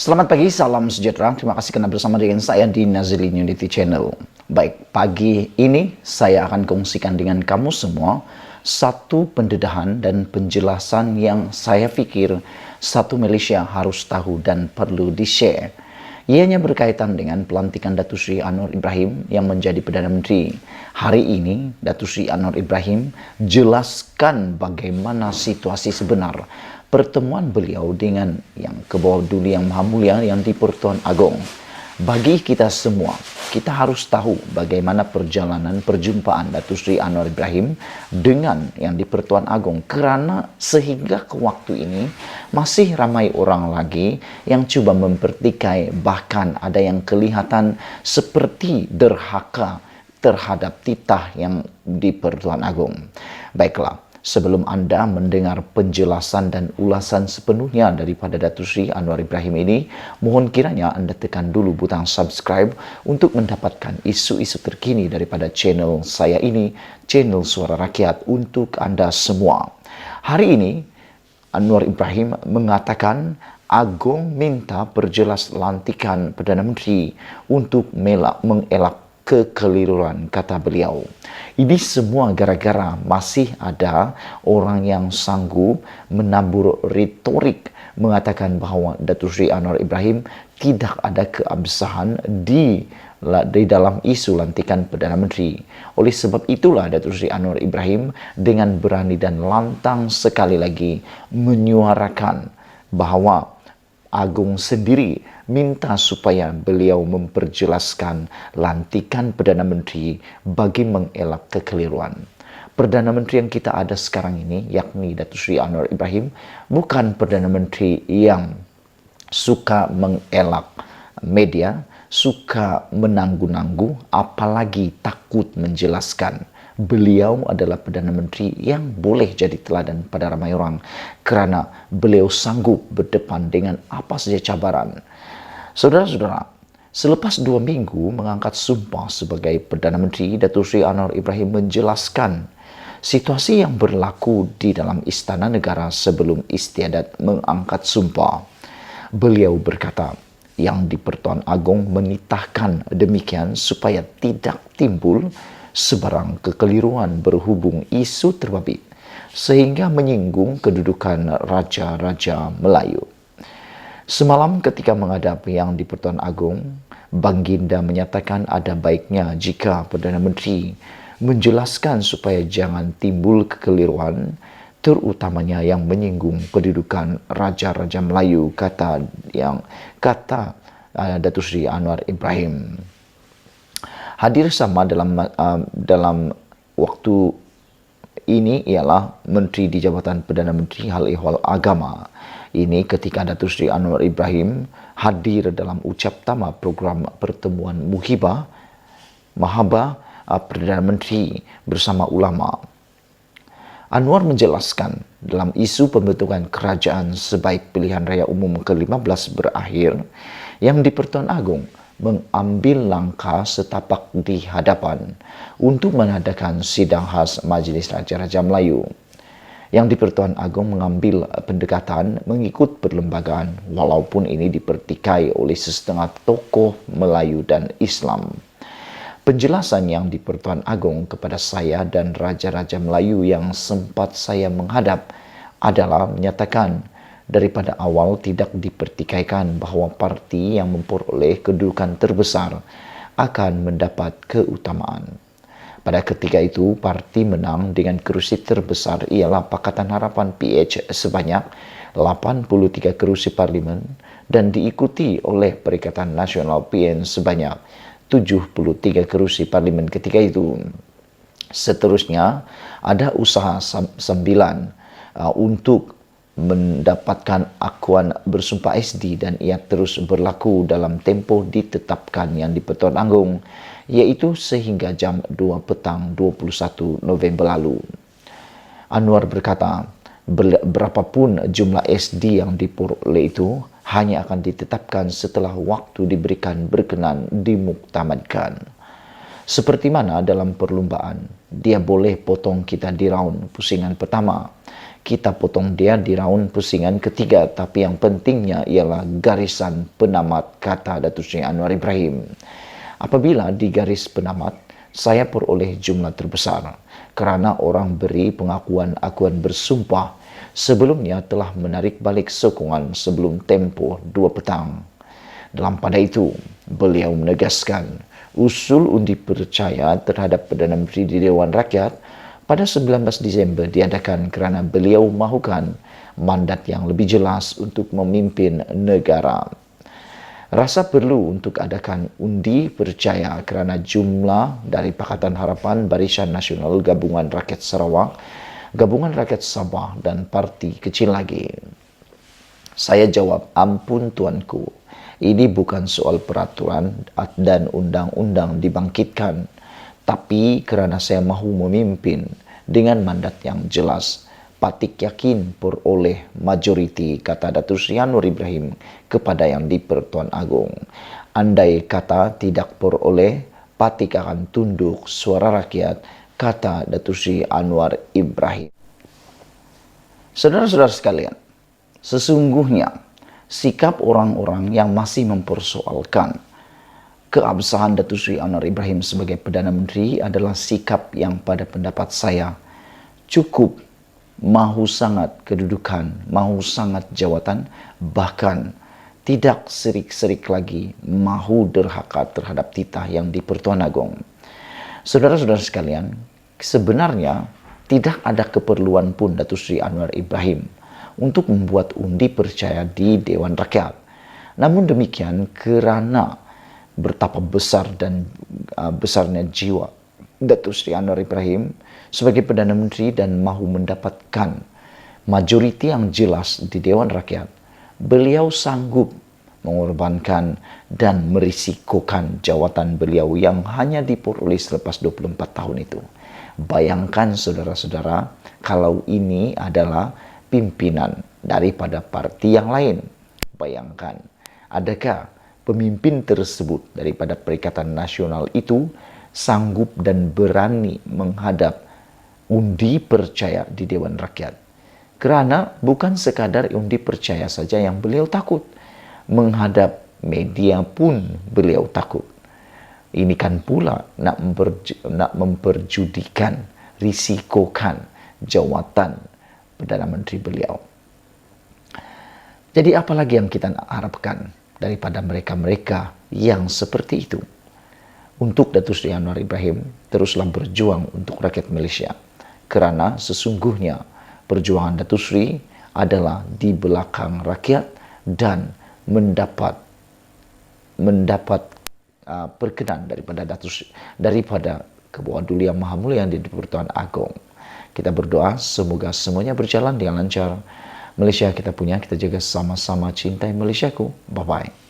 Selamat pagi, salam sejahtera. Terima kasih karena bersama dengan saya di Nazilin Unity Channel. Baik, pagi ini saya akan kongsikan dengan kamu semua satu pendedahan dan penjelasan yang saya pikir satu Malaysia harus tahu dan perlu di-share. Ianya berkaitan dengan pelantikan Datuk Seri Anwar Ibrahim yang menjadi Perdana Menteri. Hari ini, Datuk Seri Anwar Ibrahim jelaskan bagaimana situasi sebenar pertemuan beliau dengan Yang Kebawah Duli Yang Maha Mulia yang di Pertuan Agong. Bagi kita semua, kita harus tahu bagaimana perjalanan perjumpaan Datuk Seri Anwar Ibrahim dengan yang di Pertuan Agong, kerana sehingga ke waktu ini masih ramai orang lagi yang cuba mempertikai, bahkan ada yang kelihatan seperti derhaka terhadap titah yang di Pertuan Agong. Baiklah, sebelum Anda mendengar penjelasan dan ulasan sepenuhnya daripada Datuk Seri Anwar Ibrahim ini, mohon kiranya Anda tekan dulu butang subscribe untuk mendapatkan isu-isu terkini daripada channel saya ini, channel Suara Rakyat untuk Anda semua. Hari ini, Anwar Ibrahim mengatakan Agong minta perjelas lantikan Perdana Menteri untuk mengelak kekeliruan, kata beliau. Ini semua gara-gara masih ada orang yang sanggup menabur retorik mengatakan bahawa Datuk Seri Anwar Ibrahim tidak ada keabsahan di dalam isu lantikan Perdana Menteri. Oleh sebab itulah Datuk Seri Anwar Ibrahim dengan berani dan lantang sekali lagi menyuarakan bahawa Agong sendiri minta supaya beliau memperjelaskan lantikan Perdana Menteri bagi mengelak kekeliruan. Perdana Menteri yang kita ada sekarang ini, yakni Datuk Seri Anwar Ibrahim, bukan Perdana Menteri yang suka mengelak media, suka menanggu-nanggu, apalagi takut menjelaskan. Beliau adalah Perdana Menteri yang boleh jadi teladan pada ramai orang kerana beliau sanggup berdepan dengan apa saja cabaran. Saudara-saudara, selepas 2 minggu mengangkat sumpah sebagai Perdana Menteri, Datuk Seri Anwar Ibrahim menjelaskan situasi yang berlaku di dalam Istana Negara sebelum istiadat mengangkat sumpah. Beliau berkata, yang di Pertuan Agong menitahkan demikian supaya tidak timbul sebarang kekeliruan berhubung isu terbabit sehingga menyinggung kedudukan Raja-Raja Melayu. Semalam ketika menghadapi yang di Pertuan Agong, Baginda menyatakan ada baiknya jika Perdana Menteri menjelaskan supaya jangan timbul kekeliruan, terutamanya yang menyinggung kedudukan Raja-Raja Melayu, kata Datuk Seri Anwar Ibrahim. Hadir sama dalam waktu ini ialah Menteri di Jabatan Perdana Menteri Hal Ehwal Agama. Ini ketika Datuk Seri Anwar Ibrahim hadir dalam ucap tama program pertemuan Muhibah Mahabah Perdana Menteri bersama ulama. Anwar menjelaskan dalam isu pembentukan kerajaan sebaik pilihan raya umum ke-15 berakhir, yang di Pertuan Agong mengambil langkah setapak di hadapan untuk mengadakan sidang khas Majlis Raja-Raja Melayu. Yang di Pertuan Agong mengambil pendekatan mengikut perlembagaan walaupun ini dipertikai oleh setengah tokoh Melayu dan Islam. Penjelasan yang di Pertuan Agong kepada saya dan Raja-Raja Melayu yang sempat saya menghadap adalah menyatakan daripada awal tidak dipertikaikan bahawa parti yang memperoleh kedudukan terbesar akan mendapat keutamaan. Pada ketika itu, parti menang dengan kerusi terbesar ialah Pakatan Harapan PH sebanyak 83 kerusi parlimen dan diikuti oleh Perikatan Nasional PN sebanyak 73 kerusi parlimen ketika itu. Seterusnya, ada usaha sambilan untuk mendapatkan akuan bersumpah SD dan ia terus berlaku dalam tempoh ditetapkan yang di Pertuan Agong, iaitu sehingga jam 2 petang 21 November lalu. Anwar berkata, berapapun jumlah SD yang diperoleh itu hanya akan ditetapkan setelah waktu diberikan berkenan dimuktamadkan. Seperti mana dalam perlombaan, dia boleh potong kita di round pusingan pertama. kita potong dia di round pusingan ketiga, tapi yang pentingnya ialah garisan penamat, kata Datuk Seri Anwar Ibrahim. Apabila di garis penamat, saya peroleh jumlah terbesar kerana orang beri pengakuan bersumpah sebelumnya telah menarik balik sokongan sebelum tempoh 2 petang. Dalam pada itu, beliau menegaskan usul undi percaya terhadap Perdana Menteri di Dewan Rakyat pada 19 Disember diadakan kerana beliau mahukan mandat yang lebih jelas untuk memimpin negara. Rasa perlu untuk adakan undi percaya kerana jumlah dari Pakatan Harapan, Barisan Nasional, Gabungan Rakyat Sarawak, Gabungan Rakyat Sabah dan parti kecil lagi. Saya jawab, ampun tuanku, ini bukan soal peraturan dan undang-undang dibangkitkan, tapi kerana saya mahu memimpin dengan mandat yang jelas, patik yakin peroleh majoriti, kata Datuk Seri Anwar Ibrahim kepada Yang di-Pertuan Agong. Andai kata tidak peroleh, patik akan tunduk suara rakyat, kata Datuk Seri Anwar Ibrahim. Saudara-saudara sekalian, sesungguhnya sikap orang-orang yang masih mempersoalkan keabsahan Datuk Seri Anwar Ibrahim sebagai Perdana Menteri adalah sikap yang pada pendapat saya cukup mahu sangat kedudukan, mahu sangat jawatan, bahkan tidak serik-serik lagi mahu derhaka terhadap titah Yang di-Pertuan Agong. Saudara-saudara sekalian, sebenarnya tidak ada keperluan pun Datuk Seri Anwar Ibrahim untuk membuat undi percaya di Dewan Rakyat. Namun demikian, kerana betapa besar dan besarnya jiwa Datuk Seri Anwar Ibrahim sebagai Perdana Menteri dan mahu mendapatkan majoriti yang jelas di Dewan Rakyat, beliau sanggup mengorbankan dan merisikokan jawatan beliau yang hanya diperoleh selepas 24 tahun itu. Bayangkan saudara-saudara, kalau ini adalah pimpinan daripada parti yang lain. Bayangkan, adakah pemimpin tersebut daripada Perikatan Nasional itu sanggup dan berani menghadap undi percaya di Dewan Rakyat? Kerana bukan sekadar undi percaya saja yang beliau takut, menghadap media pun beliau takut. Ini kan pula nak memperjudikan, risikokan jawatan Perdana Menteri beliau. Jadi apa lagi yang kita harapkan daripada mereka-mereka yang seperti itu? Untuk Datuk Seri Anwar Ibrahim teruslah berjuang untuk rakyat Malaysia, kerana sesungguhnya perjuangan Datuk Seri adalah di belakang rakyat dan mendapat perkenan daripada Ketua Duli Yang Maha Mulia Yang di-Pertuan Agong. Kita berdoa semoga semuanya berjalan dengan lancar. Malaysia kita punya, kita jaga sama-sama cintai Malaysiaku. Bye-bye.